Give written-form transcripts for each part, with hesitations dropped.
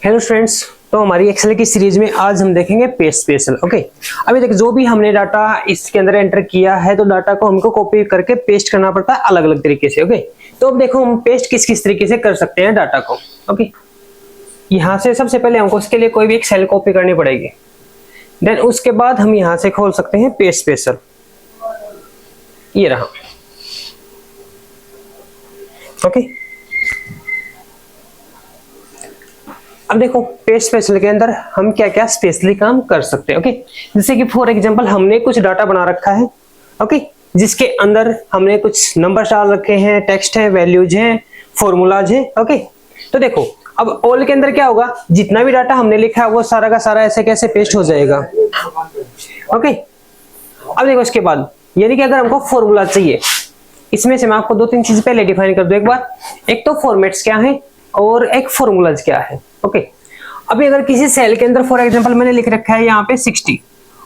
Hello students, तो हमारी Excel की सीरीज में आज हम देखेंगे पेस्ट स्पेशल। ओके, अभी तक जो भी हमने डाटा इसके अंदर एंटर किया है तो डाटा को हमको कॉपी करके पेस्ट करना पड़ता है अलग अलग तरीके से। ओके, तो अब देखो हम पेस्ट किस किस तरीके से कर सकते हैं डाटा को। ओके, यहाँ से सबसे पहले हमको इसके लिए कोई भी एक सेल कॉपी करनी पड़ेगी, देन उसके बाद हम यहाँ से खोल सकते हैं पेस्ट स्पेशल। ये रहा। ओके, अब देखो पेस्ट स्पेशल के अंदर हम क्या क्या स्पेशली काम कर सकते हैं। ओके, जैसे कि फॉर एग्जांपल हमने कुछ डाटा बना रखा है। ओके, जिसके अंदर हमने कुछ नंबर डाल रखे हैं, टेक्स्ट है, वैल्यूज हैं, फॉर्मूलाज है। ओके, तो देखो अब ऑल के अंदर क्या होगा, जितना भी डाटा हमने लिखा है वो सारा का सारा ऐसे कैसे पेस्ट हो जाएगा। ओके, अब देखो इसके बाद यानी कि अगर हमको फॉर्मूला चाहिए, इसमें से मैं आपको दो तीन चीज पहले डिफाइन कर दूं एक बार। एक तो फॉर्मेट्स क्या है और एक फॉर्मूलाज क्या है। ओके, अभी अगर किसी सेल के अंदर फॉर एग्जांपल मैंने लिख रखा है यहाँ पे 60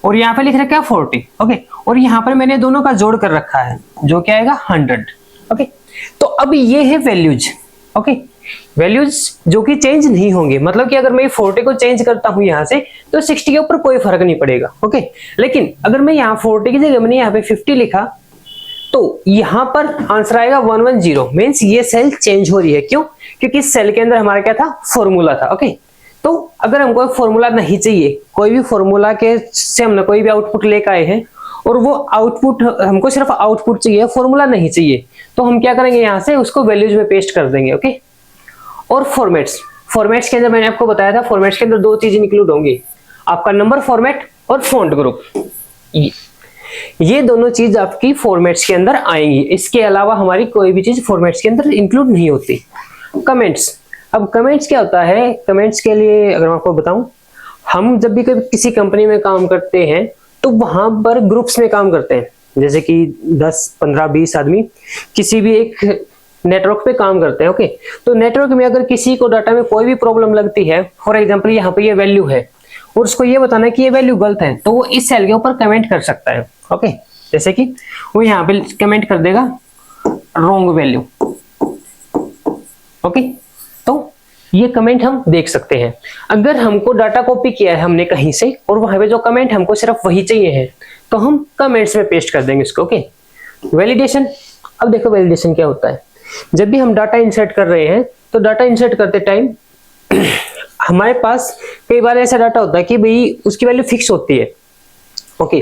और यहाँ पे लिख रखा है 40। ओके, और यहाँ पर मैंने दोनों का जोड़ कर रखा है जो क्या आएगा 100। ओके, तो अब ये है वैल्यूज। ओके, वैल्यूज जो कि चेंज नहीं होंगे, मतलब कि अगर मैं 40 को चेंज करता हूं यहाँ से तो 60 के ऊपर कोई फर्क नहीं पड़ेगा। ओके, लेकिन अगर मैं यहाँ 40 की जगह मैंने यहाँ पे 50 लिखा तो यहाँ पर आंसर आएगा 110। मीन्स ये सेल चेंज हो रही है। क्यों? क्योंकि इस सेल के अंदर हमारा क्या था, फॉर्मूला था। ओके, तो अगर हमको फॉर्मूला नहीं चाहिए, कोई भी फॉर्मूला के से हमने कोई भी आउटपुट लेकर आए हैं और वो आउटपुट हमको सिर्फ आउटपुट चाहिए, फॉर्मूला नहीं चाहिए, तो हम क्या करेंगे, यहाँ से उसको वैल्यूज में पेस्ट कर देंगे। ओके, और फॉर्मेट्स के अंदर मैंने आपको बताया था, फॉर्मेट्स के अंदर दो चीजें इंक्लूड होंगी, आपका नंबर फॉर्मेट और फॉन्ट ग्रुप। ये दोनों चीज आपकी फॉर्मेट्स के अंदर आएंगी। इसके अलावा हमारी कोई भी चीज फॉर्मेट्स के अंदर इंक्लूड नहीं होती। कमेंट्स, अब कमेंट्स क्या होता है, कमेंट्स के लिए अगर मैं आपको बताऊं, हम जब भी किसी कंपनी में काम करते हैं तो वहां पर ग्रुप्स में काम करते हैं, जैसे कि 10, 15, 20 आदमी किसी भी एक नेटवर्क पे काम करते हैं। ओके, तो नेटवर्क में अगर किसी को डाटा में कोई भी प्रॉब्लम लगती है, फॉर एग्जांपल यहाँ पे ये वैल्यू है और उसको ये बताना है कि ये वैल्यू गलत है, तो वो इस सेल के ऊपर कमेंट कर सकता है। ओके, जैसे कि वो यहाँ पे कमेंट कर देगा रॉन्ग वैल्यू। ओके, तो ये कमेंट हम देख सकते हैं। अगर हमको डाटा कॉपी किया है हमने कहीं से और वहां पे जो कमेंट हमको सिर्फ वही चाहिए है तो हम कमेंट्स में पेस्ट कर देंगे इसको। ओके, वैलिडेशन, अब देखो वैलिडेशन क्या होता है। जब भी हम डाटा इंसर्ट कर रहे हैं तो डाटा इंसर्ट करते टाइम हमारे पास कई बार ऐसा डाटा होता है कि भाई उसकी वैल्यू फिक्स होती है। ओके,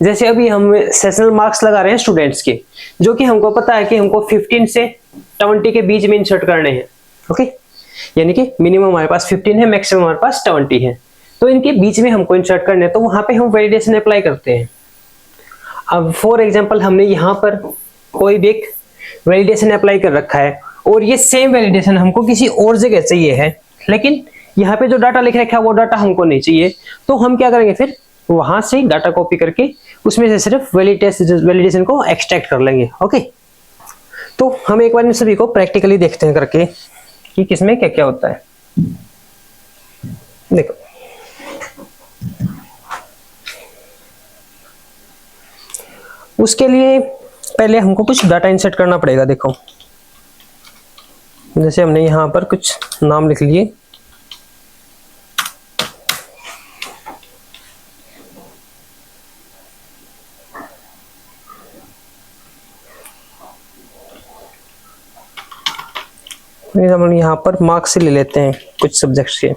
जैसे अभी हम सेशनल मार्क्स लगा रहे हैं स्टूडेंट्स के, जो कि हमको पता है कि हमको 15 से 20 के बीच में इंसर्ट करने हैं। ओके, यानी कि मिनिमम हमारे पास 15 है, मैक्सिमम हमारे पास 20 है, तो इनके बीच में हमको इंसर्ट करने हैं, तो वहां पे हम वैलिडेशन अप्लाई करते हैं। अब फॉर एग्जांपल हमने यहाँ पर कोई भी एक वैलिडेशन अप्लाई कर रखा है और ये सेम वैलिडेशन हमको किसी और जगह चाहिए है, लेकिन यहाँ पे जो डाटा लिख रखा है वो डाटा हमको नहीं चाहिए, तो हम क्या करेंगे, फिर वहां से डाटा कॉपी करके उसमें से सिर्फ वैलिडेशन को एक्सट्रैक्ट कर लेंगे। ओके, तो हम एक बार इन सभी को प्रैक्टिकली देखते हैं करके कि किसमें क्या क्या होता है। देखो, उसके लिए पहले हमको कुछ डाटा इंसर्ट करना पड़ेगा। देखो, जैसे हमने यहां पर कुछ नाम लिख लिए, हम यहाँ पर मार्क्स से ले लेते हैं कुछ सब्जेक्ट्स के।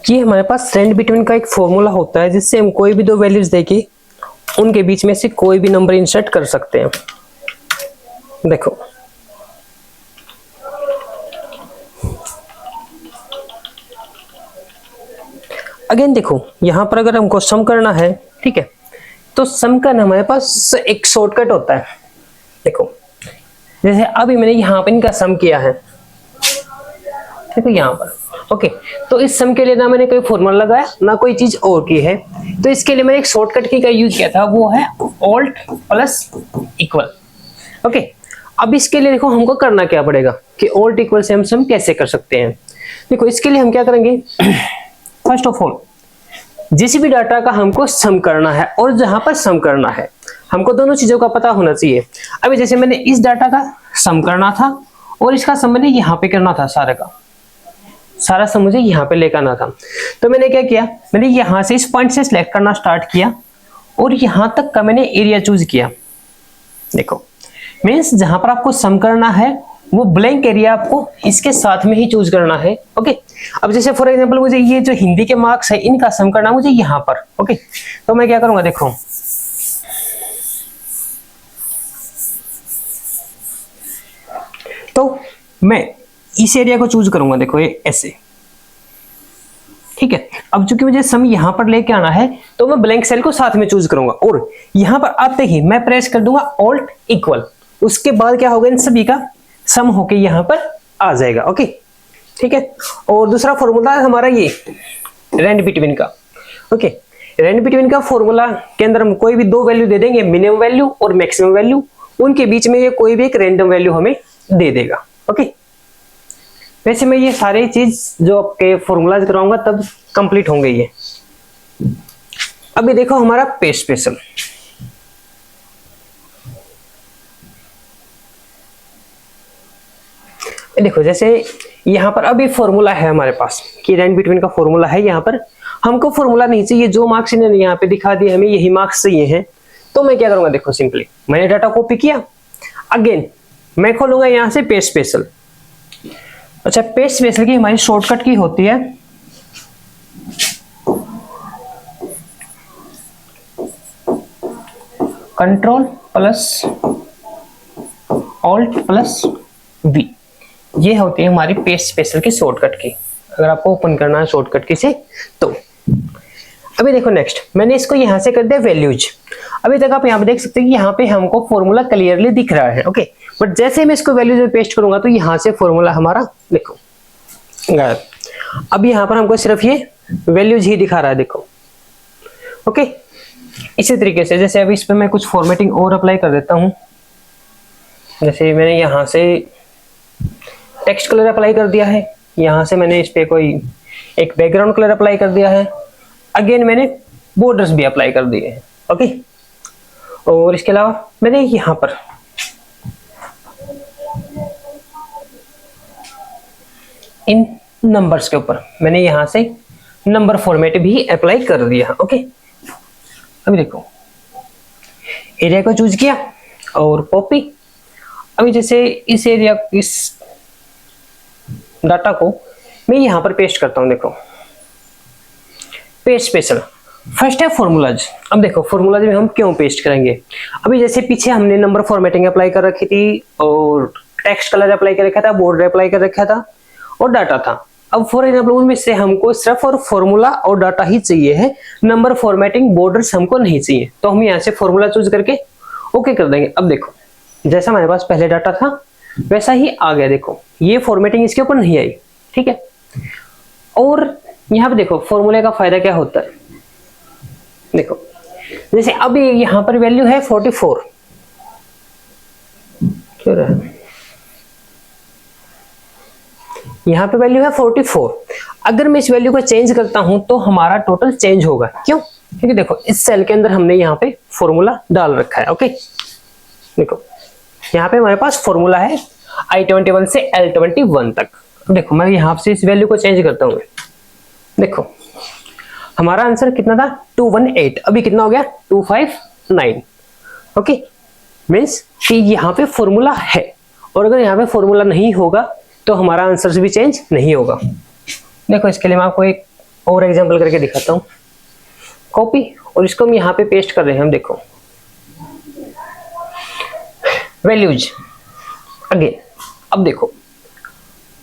ये हमारे पास रेंज बिटवीन का एक फॉर्मूला होता है जिससे हम कोई भी दो वैल्यूज देके उनके बीच में से कोई भी नंबर इंसर्ट कर सकते हैं। देखो, अगेन देखो, यहां पर अगर हमको सम करना है, ठीक है, तो सम करना हमारे पास एक शॉर्टकट होता है। देखो, जैसे अभी मैंने यहाँ पे इनका सम किया है, देखो यहाँ पर। ओके, तो इस सम के लिए ना मैंने कोई फॉर्मूला लगाया ना कोई चीज और की है, तो इसके लिए मैंने एक शॉर्टकट की का यूज किया था, वो है ऑल्ट प्लस इक्वल। ओके, अब इसके लिए देखो हमको करना क्या पड़ेगा कि ऑल्ट इक्वल से हम सम कैसे कर सकते हैं। देखो इसके लिए हम क्या करेंगे, फर्स्ट ऑफ ऑल जिस भी डाटा का हमको सम करना है और जहां पर सम करना है हमको दोनों चीजों का पता होना चाहिए। अभी जैसे मैंने इस डाटा का सम करना था और इसका सम मैंने यहाँ पे करना था, सारा सम मुझे यहाँ पे लेकर आना था। तो मैंने क्या किया, मैंने यहाँ से इस पॉइंट से सिलेक्ट करना स्टार्ट किया और यहाँ तक का मैंने एरिया चूज किया। देखो मीन्स जहां पर आपको सम करना है वो ब्लैंक एरिया आपको इसके साथ में ही चूज करना है। ओके, अब जैसे फॉर एग्जांपल मुझे ये जो हिंदी के मार्क्स है इनका सम करना मुझे यहाँ पर। ओके, तो मैं क्या करूंगा, देखो तो मैं इस एरिया को चूज करूंगा, देखो ये ऐसे, ठीक है। अब चूंकि मुझे सम यहां पर लेके आना है तो मैं ब्लैंक सेल को साथ में चूज करूंगा और यहां पर आते ही मैं प्रेस कर दूंगा ऑल्ट इक्वल, उसके बाद क्या होगा, इन सभी का सम होके यहां पर आ जाएगा। ओके, ठीक है। और दूसरा फॉर्मूला है हमारा ये रेंज बिटवीन का। ओके, रेंज बिटवीन का फॉर्मूला के अंदर हम कोई भी दो वैल्यू दे देंगे, मिनिमम वैल्यू और मैक्सिमम वैल्यू, उनके बीच में ये कोई भी एक रैंडम वैल्यू हमें दे देगा। ओके, वैसे मैं ये सारे चीज जो आपके फॉर्मूलाज कराऊंगा तब कंप्लीट होंगे ये। अभी देखो हमारा पेस्ट स्पेशल, देखो जैसे यहाँ पर अभी फॉर्मूला है हमारे पास कि रेंज बिटवीन का फॉर्मूला है, यहाँ पर हमको फॉर्मूला नहीं चाहिए, जो मार्क्स इन्होंने यहाँ पे दिखा दिए हमें यही मार्क्स चाहिए हैं। तो मैं क्या करूंगा, देखो सिंपली मैंने डाटा कॉपी किया, अगेन मैं खोलूंगा यहाँ से पेस्ट स्पेशल। अच्छा, पेस्ट स्पेशल की हमारी शॉर्टकट की होती है control plus alt plus V, ये होती है हमारी पेस्ट स्पेशल की शॉर्टकट की, अगर आपको ओपन करना है शॉर्टकट की से तो। अभी देखो नेक्स्ट मैंने इसको यहां से कर दिया वैल्यूज। अभी तक आप यहां पे देख सकते हैं कि यहाँ पे हमको फॉर्मूला क्लियरली दिख रहा है। ओके, बट जैसे मैं इसको वैल्यूज में पेस्ट करूंगा तो यहाँ से फॉर्मूला हमारा देखो गायब। अब यहाँ पर हमको सिर्फ ये वैल्यूज ही दिखा रहा है, देखो। ओके, इसी तरीके से जैसे अभी इस पे मैं कुछ फॉर्मेटिंग और अप्लाई कर देता हूँ, जैसे मैंने यहाँ से टेक्स्ट कलर अप्लाई कर दिया है, यहाँ से मैंने इस पे कोई एक बैकग्राउंड कलर अप्लाई कर दिया है, अगेन मैंने बॉर्डर्स भी अप्लाई कर दिए हैं। ओके, और इसके अलावा मैंने यहाँ पर इन नंबर्स के ऊपर मैंने यहाँ से नंबर फॉर्मेट भी अप्लाई कर दिया। ओके, अभी देखो एरिया को चूज किया और कॉपी। अभी जैसे इस एरिया इस डाटा को मैं यहां पर पेस्ट करता हूं, देखो पेस्ट स्पेशल। फर्स्ट है फॉर्मूलाज। अब देखो फॉर्मूलाज में हम क्यों पेस्ट करेंगे, अभी जैसे पीछे हमने नंबर फॉर्मेटिंग अप्लाई कर रखी थी और टेक्स्ट कलर अप्लाई कर रखा था, बॉर्डर अप्लाई कर रखा था और डाटा था। अब फॉर एग्जाम्पल उनमें से हमको सिर्फ और फॉर्मूला और डाटा ही चाहिए है, नंबर फॉर्मेटिंग बॉर्डर्स हमको नहीं चाहिए, तो हम यहाँ से फॉर्मूला चूज करके ओके कर देंगे। अब देखो जैसा हमारे पास पहले डाटा था वैसा ही आ गया, देखो ये फॉर्मेटिंग इसके ऊपर नहीं आई, ठीक है। और यहाँ पे देखो फॉर्मूले का फायदा क्या होता है, देखो जैसे अभी यहाँ पर वैल्यू है 44, क्यों रहा है यहाँ पे वैल्यू है 44। अगर मैं इस वैल्यू को चेंज करता हूं तो हमारा टोटल चेंज होगा, क्यों, क्योंकि देखो इस सेल के अंदर हमने यहाँ पे फॉर्मूला डाल रखा है। ओके, देखो यहाँ पे हमारे पास फॉर्मूला है I21 से L21 तक। देखो मैं यहाँ से इस वैल्यू को चेंज करता हूँ, देखो हमारा आंसर कितना था 218, अभी कितना हो गया 259। ओके, मीन्स कि यहाँ पे फॉर्मूला है और अगर यहाँ पे फॉर्मूला नहीं होगा तो हमारा आंसर भी चेंज नहीं होगा। देखो इसके लिए मैं आपको एक और एग्जांपल करके दिखाता हूँ, कॉपी, और इसको हम यहाँ पे पेस्ट कर रहे हैं। हम देखो वैल्यूज अगेन। अब देखो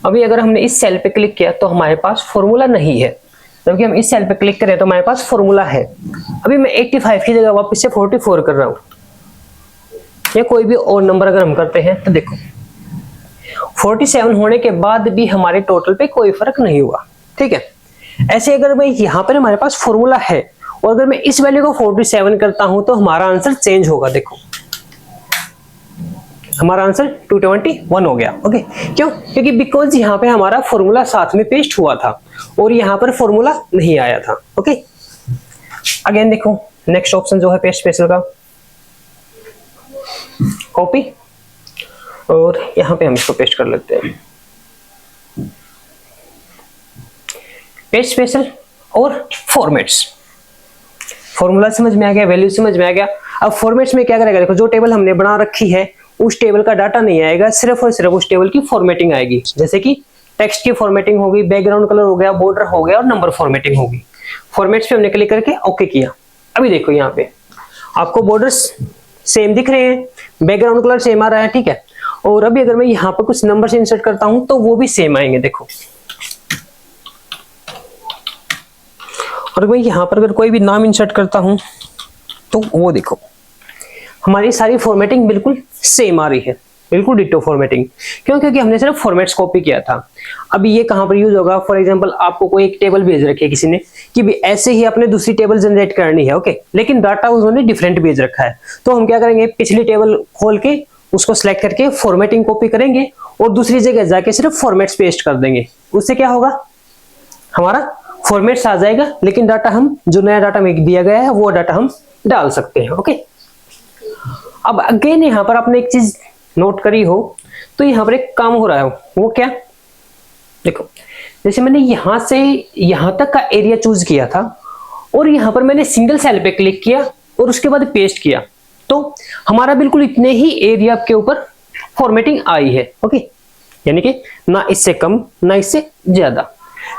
अभी अगर हमने इस सेल पे क्लिक किया तो हमारे पास फॉर्मूला नहीं है, जबकि हम इस सेल पे क्लिक करें तो हमारे पास फॉर्मूला है। अभी मैं 85 की जगह वापस से 44 कर रहा हूँ, या कोई भी और नंबर अगर हम करते हैं तो देखो 47 होने के बाद भी हमारे टोटल पे कोई फर्क नहीं हुआ, ठीक है। ऐसे अगर मैं यहाँ पर हमारे पास फॉर्मूला है और अगर मैं इस वैल्यू को 47 करता हूं तो हमारा आंसर चेंज होगा। देखो हमारा आंसर 221 हो गया। ओके, क्यों? क्योंकि बिकॉज यहाँ पे हमारा फॉर्मूला साथ में पेस्ट हुआ था और यहाँ पर फॉर्मूला नहीं आया था। ओके, अगेन देखो नेक्स्ट ऑप्शन जो है पेस्ट स्पेशल का, कॉपी, और यहाँ पे हम इसको पेस्ट कर लेते हैं। पेस्ट स्पेशल और फॉर्मेट्स, फॉर्मूला समझ में आ गया, वैल्यू समझ में आ गया। अब फॉर्मेट्स में क्या करेगा, देखो जो टेबल हमने बना रखी है उस टेबल का डाटा नहीं आएगा, सिर्फ और सिर्फ उस टेबल की फॉर्मेटिंग आएगी। जैसे कि टेक्स्ट की फॉर्मेटिंग होगी, बैकग्राउंड कलर हो गया, बॉर्डर हो गया और नंबर फॉर्मेटिंग होगी। फॉर्मेट्स पे हमने क्लिक करके ओके किया। अभी देखो यहाँ पे आपको बॉर्डर्स सेम दिख रहे हैं, बैकग्राउंड कलर सेम आ रहा है, ठीक है। और अभी अगर मैं यहाँ पे कुछ नंबर से इंसर्ट करता हूं तो वो भी सेम आएंगे, देखो। और मैं यहाँ पर अगर कोई भी नाम इंसर्ट करता हूं तो वो देखो हमारी सारी फॉर्मेटिंग बिल्कुल सेम आ रही है, बिल्कुल डिटो फॉर्मेटिंग। क्यों? क्योंकि हमने सिर्फ फॉर्मेट्स कॉपी किया था। अभी ये कहां पर यूज होगा, फॉर एग्जांपल आपको कोई एक टेबल भेज रखी है किसी ने कि भी ऐसे ही अपने दूसरी टेबल जनरेट करनी है, ओके, लेकिन डाटा उन्होंने डिफरेंट भेज रखा है। तो हम क्या करेंगे, पिछली टेबल खोल के उसको सिलेक्ट करके फॉर्मेटिंग कॉपी करेंगे और दूसरी जगह जाके सिर्फ फॉर्मेट्स पेस्ट कर देंगे। उससे क्या होगा, हमारा फॉर्मेट्स आ जाएगा, लेकिन डाटा हम जो नया डाटा में दिया गया है वो डाटा हम डाल सकते हैं। ओके, अब अगेन यहाँ पर आपने एक चीज नोट करी हो तो यहाँ पर एक काम हो रहा है, वो क्या, देखो जैसे मैंने यहां से यहां तक का एरिया चूज किया था और यहां पर मैंने सिंगल सेल पे क्लिक किया और उसके बाद पेस्ट किया, तो हमारा बिल्कुल इतने ही एरिया के ऊपर फॉर्मेटिंग आई है। ओके, यानी कि ना इससे कम ना इससे ज्यादा।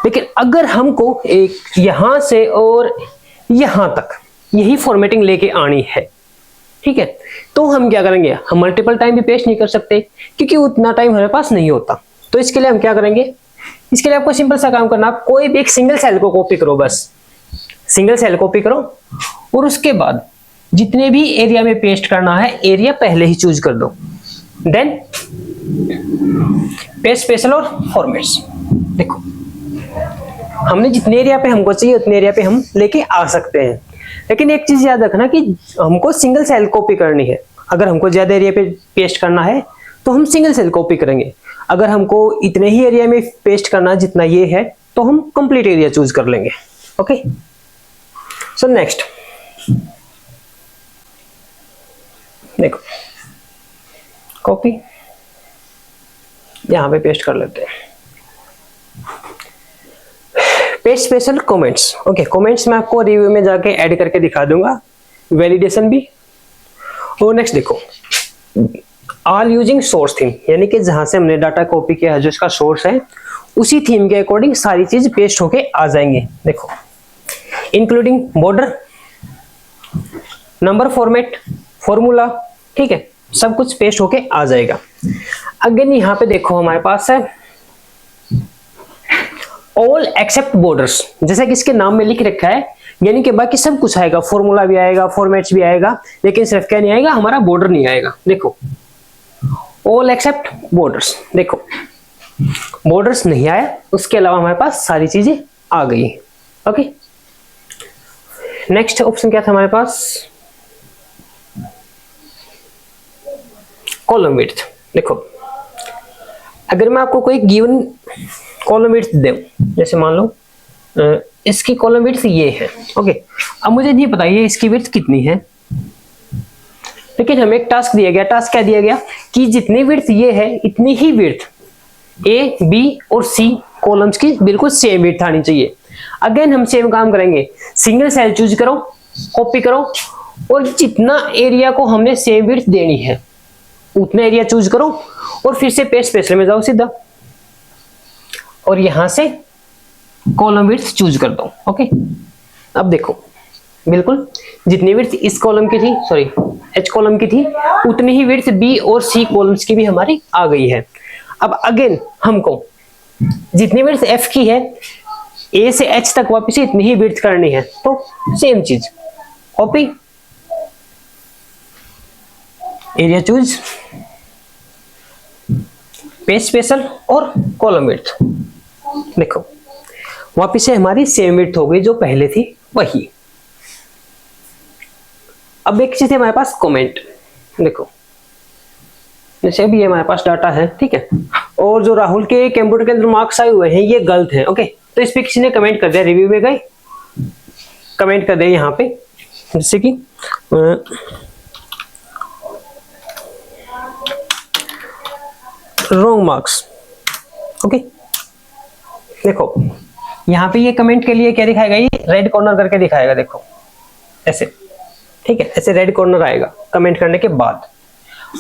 लेकिन अगर हमको एक यहां से और यहां तक यही फॉर्मेटिंग लेके आनी है, ठीक है, तो हम क्या करेंगे, हम मल्टीपल टाइम भी पेस्ट नहीं कर सकते क्योंकि उतना टाइम हमारे पास नहीं होता। तो इसके लिए हम क्या करेंगे, इसके लिए आपको सिंपल सा काम करना, कोई भी एक सिंगल सेल को कॉपी करो, बस सिंगल सेल कॉपी करो और उसके बाद जितने भी एरिया में पेस्ट करना है एरिया पहले ही चूज कर दो, देन पेस्ट स्पेशल और फॉर्मेट्स। देखो हमने जितने एरिया पे हमको चाहिए उतने एरिया पे हम लेके आ सकते हैं। लेकिन एक चीज याद रखना कि हमको सिंगल सेल कॉपी करनी है। अगर हमको ज्यादा एरिया पे पेस्ट करना है तो हम सिंगल सेल कॉपी करेंगे, अगर हमको इतने ही एरिया में पेस्ट करना जितना ये है तो हम कंप्लीट एरिया चूज कर लेंगे। ओके, सो नेक्स्ट देखो, कॉपी यहां पे पेस्ट कर लेते हैं, paste special comments. Okay, comments मैं आपको रिव्यू में जाके ऐड करके दिखा दूंगा, वैलिडेशन भी। और नेक्स्ट देखो, ऑल यूजिंग सोर्स थीम, यानी कि जहां से हमने डाटा कॉपी किया है जो इसका सोर्स है उसी थीम के अकॉर्डिंग सारी चीज पेस्ट होके आ जाएंगे। देखो, including border, number format, formula, ठीक है, सब कुछ पेस्ट होके आ जाएगा। अगेन यहाँ पे देखो हमारे पास है ऑल एक्सेप्ट बॉर्डर्स, जैसा कि इसके नाम में लिख रखा है, यानी कि बाकी सब कुछ आएगा, फॉर्मूला भी आएगा, फॉर्मेट्स भी आएगा, लेकिन सिर्फ क्या नहीं आएगा, हमारा बॉर्डर नहीं आएगा। देखो ऑल एक्सेप्ट बॉर्डर्स, देखो बॉर्डर्स नहीं आया, उसके अलावा हमारे पास सारी चीजें आ गई। ओके, नेक्स्ट ऑप्शन क्या था हमारे पास, कॉलम विड्थ। देखो अगर मैं आपको कोई गिवन कॉलम विड्थ दूं, जैसे मान लो इसकी कॉलम विड्थ ये है, ओके, अब मुझे नहीं पता ये इसकी विड्थ कितनी है, लेकिन हमें एक टास्क दिया गया। टास्क क्या दिया गया कि जितनी विड्थ ये है इतनी ही विड्थ ए, बी और सी कॉलम्स की बिल्कुल सेम विड्थ आनी चाहिए। अगेन हम सेम काम करेंगे, सिंगल सेल चूज करो, कॉपी करो और जितना एरिया को हमने सेम विड्थ देनी है उतना एरिया चूज करो और फिर से पेस्ट स्पेशल में जाओ सीधा और यहां से कॉलम विड्थ चूज कर दो। ओके, अब देखो बिल्कुल जितनी विड्थ इस कॉलम की थी, सॉरी एच कॉलम की थी, उतनी ही विड्थ बी और सी कॉलम्स की भी हमारी आ गई है। अब अगेन हमको जितनी विड्थ एफ की है ए से एच तक वापस इतनी ही विड्थ करनी है, तो सेम चीज copy, area choose, paste special और कॉलम विड्थ। देखो वापिस से हमारी सेम विड्थ हो गई जो पहले थी वही। अब एक चीज है हमारे पास कमेंट। देखो जैसे अभी ये हमारे पास डाटा है, ठीक है, और जो राहुल के कंप्यूटर के अंदर मार्क्स आए हुए हैं ये गलत है। ओके, तो इस पे किसी ने कमेंट कर दिया, रिव्यू में गए कमेंट कर दिया यहाँ पे, जैसे कि रॉन्ग मार्क्स। ओके, देखो यहाँ पे ये कमेंट के लिए क्या दिखाएगा, ये रेड कॉर्नर करके दिखाएगा, देखो ऐसे, ठीक है, ऐसे रेड कॉर्नर आएगा कमेंट करने के बाद।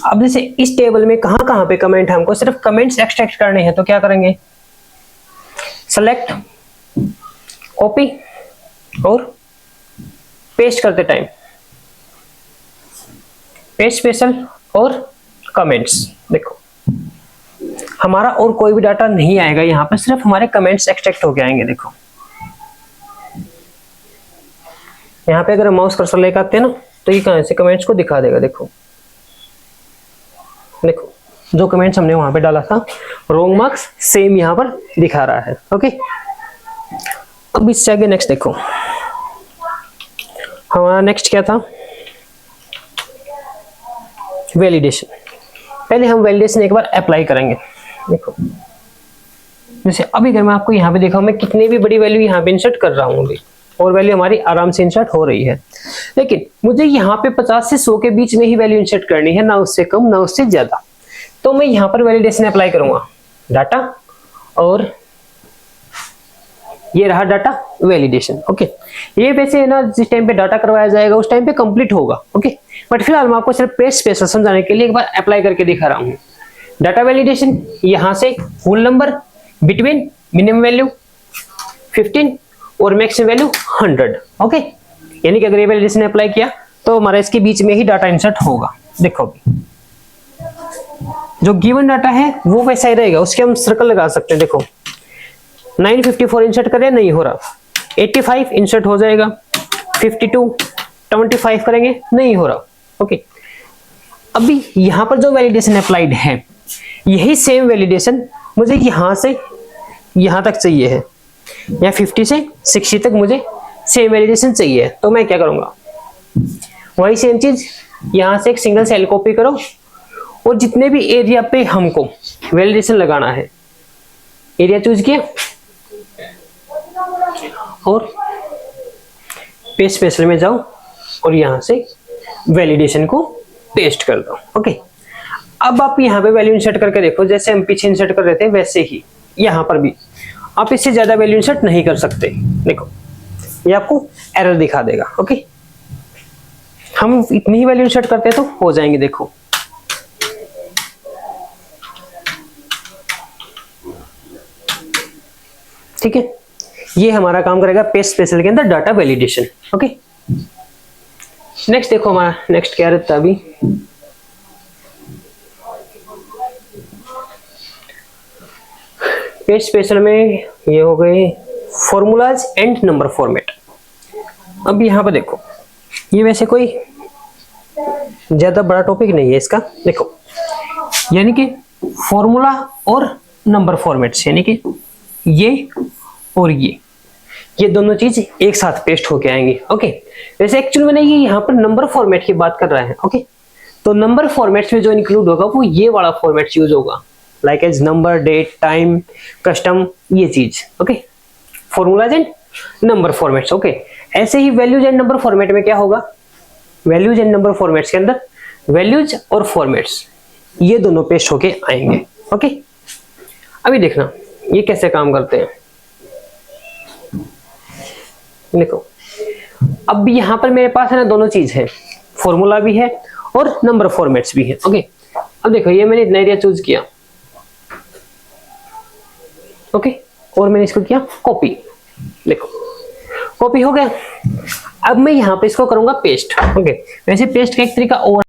अब जैसे इस टेबल में कहां कहां पे कमेंट है, हमको सिर्फ कमेंट्स एक्सट्रैक्ट करने हैं, तो क्या करेंगे, सेलेक्ट, कॉपी और पेस्ट करते टाइम पेस्ट स्पेशल और कमेंट्स। देखो हमारा और कोई भी डाटा नहीं आएगा यहाँ पर, सिर्फ हमारे कमेंट्स एक्सट्रैक्ट होके आएंगे। देखो यहाँ पे अगर माउस कर्सर लेकर आते हैं ना, तो ये कहां से कमेंट्स को दिखा देगा। देखो देखो जो कमेंट्स हमने वहां पे डाला था रॉन्ग मार्क्स सेम यहाँ पर दिखा रहा है। ओके, अब इससे आगे नेक्स्ट देखो, हमारा नेक्स्ट क्या था, वैलिडेशन। पहले हम वैलिडेशन एक बार अप्लाई करेंगे। देखो जैसे अभी अगर मैं आपको यहाँ पे देखा, मैं कितनी भी बड़ी वैल्यू यहाँ पे इंसर्ट कर रहा हूँ अभी, और वैल्यू हमारी आराम से इंसर्ट हो रही है, लेकिन मुझे यहाँ पे 50 से 100 के बीच में ही वैल्यू इंसर्ट करनी है, ना उससे कम ना उससे ज्यादा। तो मैं यहाँ पर वैलिडेशन अप्लाई करूंगा, डाटा, और ये रहा डाटा वैलिडेशन। ओके, ये वैसे है ना, जिस टाइम पे डाटा करवाया जाएगा उस टाइम पे कंप्लीट होगा। ओके, बट फिलहाल मैं आपको सिर्फ पेस्ट स्पेशल समझाने के लिए एक बार अप्लाई करके दिखा रहा हूँ। डाटा वैलिडेशन, यहां से whole number between minimum value 15 और मैक्सिमम वैल्यू 100। ओके, यानी कि अगर ये वैलिडेशन अप्लाई किया तो हमारा इसके बीच में ही डाटा इंसर्ट होगा। देखो जो गिवन डाटा है वो वैसा ही रहेगा, उसके हम सर्कल लगा सकते हैं। देखो 954 इंसर्ट करें, नहीं हो रहा, 85 इंसर्ट हो जाएगा, 52 25 करेंगे, नहीं हो रहा। ओके, अभी यहां पर जो वैलिडेशन अप्लाइड है, यही सेम वैलिडेशन मुझे यहां से यहां तक चाहिए है, या 50 से 60 तक मुझे सेम वैलिडेशन चाहिए। तो मैं क्या करूंगा, वही सेम चीज यहां से एक सिंगल सेल कॉपी करो, और जितने भी एरिया पे हमको वैलिडेशन लगाना है, एरिया चूज किया और पेस्ट स्पेशल में जाओ और यहां से वैलिडेशन को पेस्ट कर दो। ओके, अब आप यहाँ पे वैल्यू इंसर्ट करके देखो, जैसे हम पीछे इंसर्ट कर रहे थे वैसे ही यहाँ पर भी आप इससे ज्यादा वैल्यू इंसर्ट नहीं कर सकते। देखो ये आपको एरर दिखा देगा। ओके, हम इतनी ही वैल्यू इंसर्ट करते हैं तो हो जाएंगे। देखो ठीक है, ये हमारा काम करेगा पेस्ट स्पेशल के अंदर डाटा वैलिडेशन। ओके, नेक्स्ट देखो हमारा नेक्स्ट क्या रहता है अभी, पेस्ट स्पेशल में ये हो गए फॉर्मूलाज एंड नंबर फॉर्मेट। अब यहाँ पे देखो, ये वैसे कोई ज्यादा बड़ा टॉपिक नहीं है इसका। देखो यानी कि फॉर्मूला और नंबर फॉर्मेट्स, यानी कि ये और ये दोनों चीज एक साथ पेस्ट होके आएंगे। ओके, वैसे एक्चुअली में ये यहाँ पर नंबर फॉर्मेट की बात कर रहा है। ओके, तो नंबर फॉर्मेट्स में जो इंक्लूड होगा वो ये वाला फॉर्मेट यूज होगा, like as number, date, time, custom, ये चीज। Okay, formulas and number formats. Okay, ऐसे ही वैल्यूज एंड नंबर फॉर्मेट में क्या होगा, वैल्यूज एंड नंबर फॉर्मेट्स के अंदर वैल्यूज और फॉर्मेट्स ये दोनों पेस्ट होके आएंगे। ओके, अभी देखना ये कैसे काम करते हैं। देखो अब यहाँ पर मेरे पास है ना दोनों चीज है, फॉर्मूला भी है और नंबर फॉर्मेट्स भी है। ओके, अब देखो ये मैंने इतना एरिया चूज किया। ओके, और मैंने इसको किया कॉपी। देखो कॉपी हो गया। अब मैं यहाँ पे इसको करूंगा पेस्ट। ओके, वैसे पेस्ट का एक तरीका और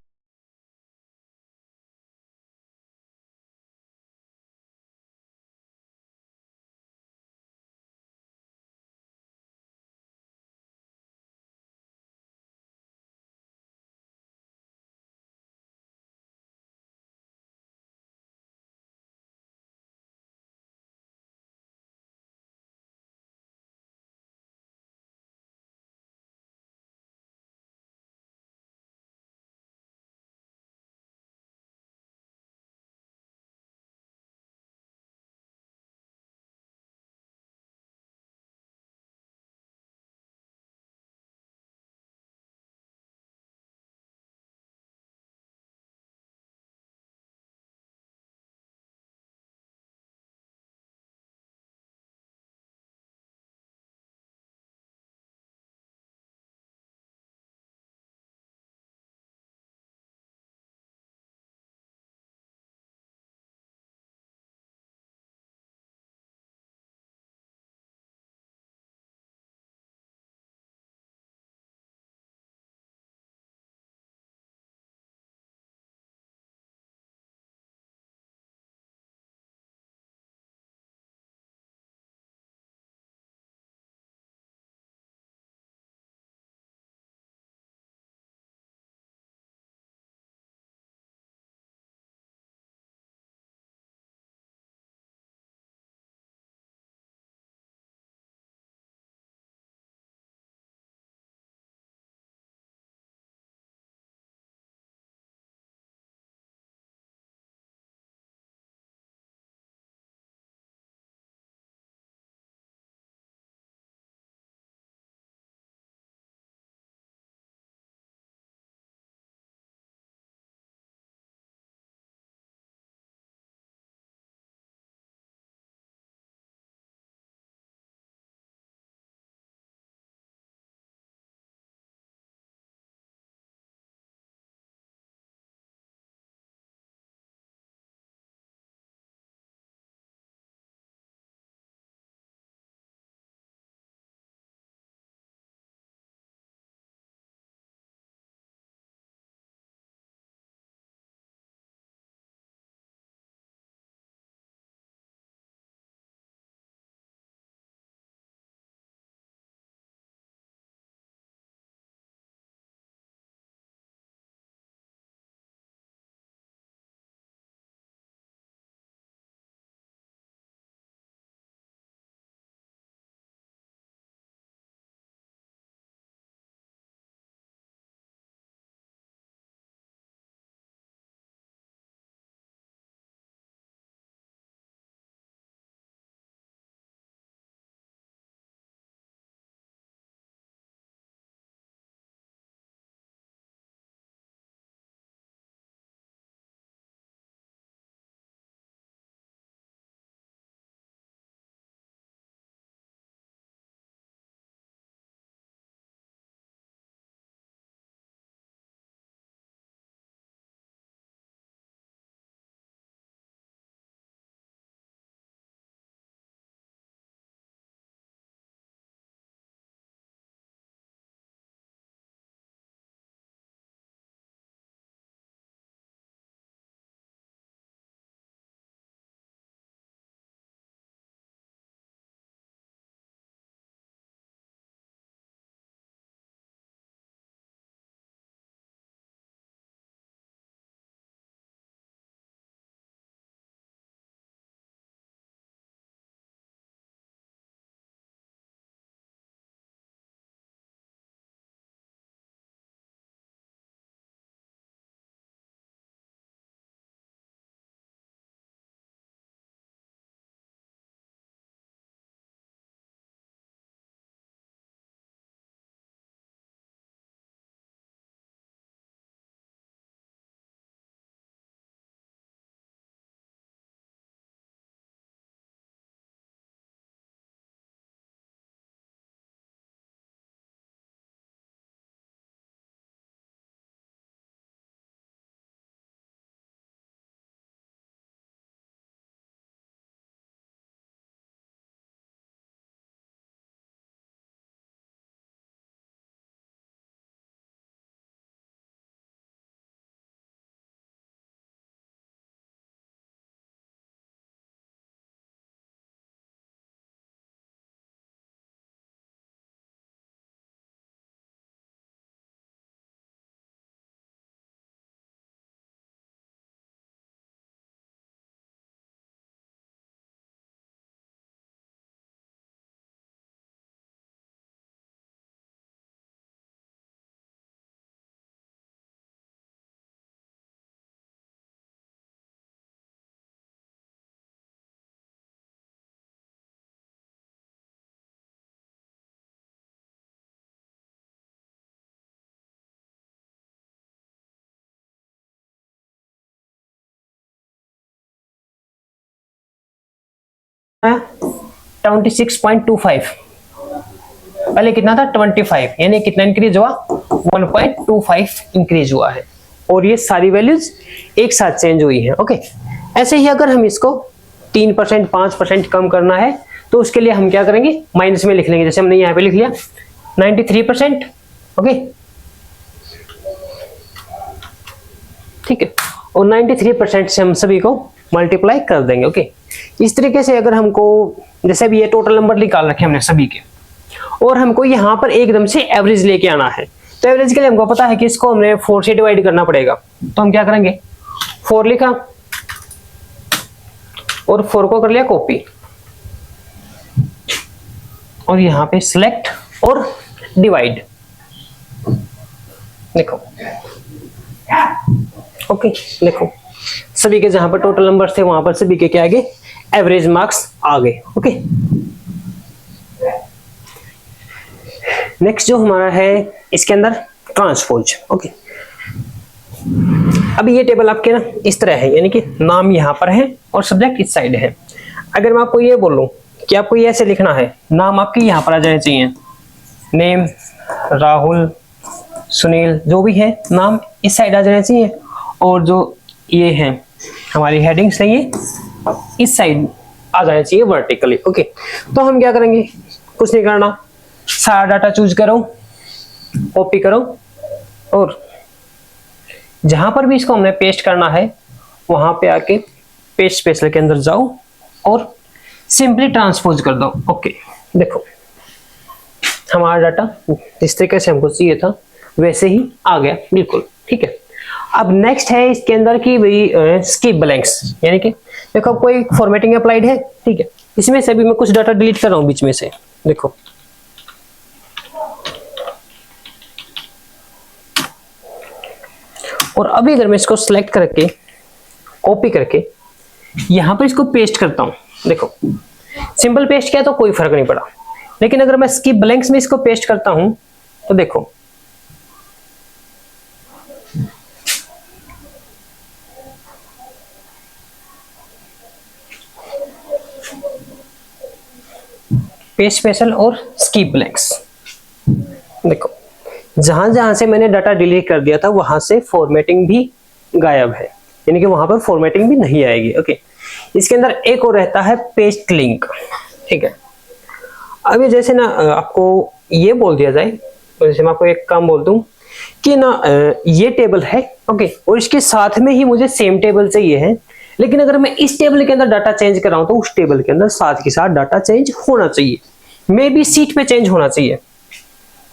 26.25, पहले कितना था 25, यानी कितना इंक्रीज हुआ 1.25 इंक्रीज हुआ है। और ये सारी वैल्यूज एक साथ चेंज हुई है। ओके, ऐसे ही अगर हम इसको 3% 5% कम करना है तो उसके लिए हम क्या करेंगे, माइनस में लिख लेंगे। जैसे हमने यहाँ पे लिख लिया 93%। ओके, ठीक है, और 93% से हम सभी को मल्टीप्लाई कर देंगे। ओके, इस तरीके से अगर हमको, जैसे अभी ये टोटल नंबर निकाल रखे हमने सभी के, और हमको यहाँ पर एकदम से एवरेज लेके आना है, तो एवरेज के लिए हमको पता है कि इसको हमने 4 से डिवाइड करना पड़ेगा। तो हम क्या करेंगे, 4 लिखा और 4 को कर लिया कॉपी, और यहाँ पे सिलेक्ट और डिवाइड, देखो। ओके, देखो सभी के जहां पर टोटल नंबर थे वहां पर सभी के क्या आ गए, एवरेज मार्क्स आ गए। ओके, नेक्स्ट जो हमारा है इसके अंदर ट्रांसपोज। ओके, अभी ये टेबल आपके ना इस तरह है, यानी कि नाम यहाँ पर है और सब्जेक्ट इस साइड है। अगर मैं आपको ये बोलूं कि आपको ये ऐसे लिखना है, नाम आपके यहाँ पर आ जाने चाहिए, नेम राहुल सुनील जो भी है नाम इस साइड आ जाने चाहिए, और जो ये है हमारी हेडिंग्स है ये इस साइड आ जाना चाहिए वर्टिकली। ओके, तो हम क्या करेंगे, कुछ नहीं करना, सारा डाटा चूज करो, कॉपी करो, और जहां पर भी इसको हमने पेस्ट करना है वहां पे आके पेस्ट स्पेशल के अंदर जाओ और सिंपली ट्रांसपोज कर दो। ओके, देखो हमारा डाटा जिस तरीके से हमको चाहिए था वैसे ही आ गया, बिल्कुल ठीक है। अब नेक्स्ट है इसके अंदर की भाई स्किप ब्लैंक्स, यानी कि देखो कोई फॉर्मेटिंग अप्लाइड है, ठीक है, इसमें से भी मैं कुछ डाटा डिलीट कर रहा हूं बीच में से, देखो और अभी अगर मैं इसको सिलेक्ट करके कॉपी करके यहां पर इसको पेस्ट करता हूं, देखो सिंपल पेस्ट किया तो कोई फर्क नहीं पड़ा, लेकिन अगर मैं स्किप ब्लैंक्स में इसको पेस्ट करता हूं तो देखो पेस्ट स्पेशल और स्किप ब्लैंक्स, देखो जहां जहां से मैंने डाटा डिलीट कर दिया था वहां से फॉर्मेटिंग भी गायब है, यानी कि वहां पर फॉर्मेटिंग भी नहीं आएगी। ओके, इसके अंदर एक और रहता है पेस्ट लिंक, ठीक है। अभी जैसे ना आपको ये बोल दिया जाए, जैसे मैं आपको एक काम बोल दूं कि ना ये टेबल है, ओके, और इसके साथ में ही मुझे सेम टेबल चाहिए है, लेकिन अगर मैं इस टेबल के अंदर डाटा चेंज कर रहा हूं तो उस टेबल के अंदर साथ के साथ डाटा चेंज होना चाहिए, मे बी सीट पे चेंज होना चाहिए।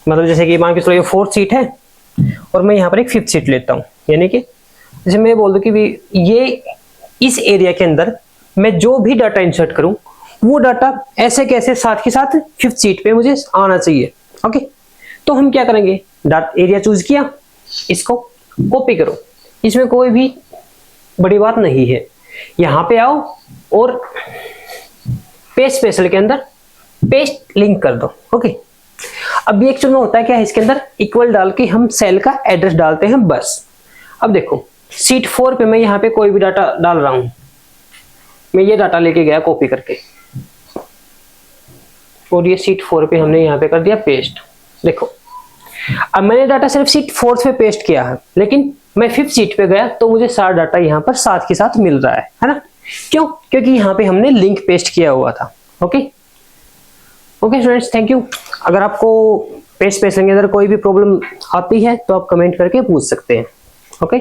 मतलब जैसे कि मान के चलो ये 4th सीट है और मैं यहाँ पर एक 5th सीट लेता हूँ, यानी कि जैसे मैं बोल दूं कि भी ये इस एरिया के अंदर मैं जो भी डाटा इंसर्ट करूं वो डाटा ऐसे कैसे साथ के साथ 5th सीट पे मुझे आना चाहिए। ओके, तो हम क्या करेंगे, एरिया चूज किया, इसको कॉपी करो, इसमें कोई भी बड़ी बात नहीं है, यहां पे आओ और पेस्ट स्पेशल के अंदर पेस्ट लिंक कर दो। ओके, अब एक चुनाव होता है क्या है, इसके अंदर इक्वल डाल के हम सेल का एड्रेस डालते हैं बस। अब देखो सीट 4 पे मैं यहाँ पे कोई भी डाटा डाल रहा हूं, मैं ये डाटा लेके गया कॉपी करके और ये सीट 4 पे हमने यहाँ पे कर दिया पेस्ट। देखो अब मैंने डाटा सिर्फ सीट 4 पे पेस्ट किया है, लेकिन मैं 5th सीट पे गया तो मुझे सारा डाटा यहाँ पर साथ के साथ मिल रहा है ना, क्यों, क्योंकि यहाँ पे हमने लिंक पेस्ट किया हुआ था। Okay okay students, thank you. अगर आपको पेस्ट स्पेसिंग के अंदर कोई भी प्रॉब्लम आती है तो आप कमेंट करके पूछ सकते हैं। ओके।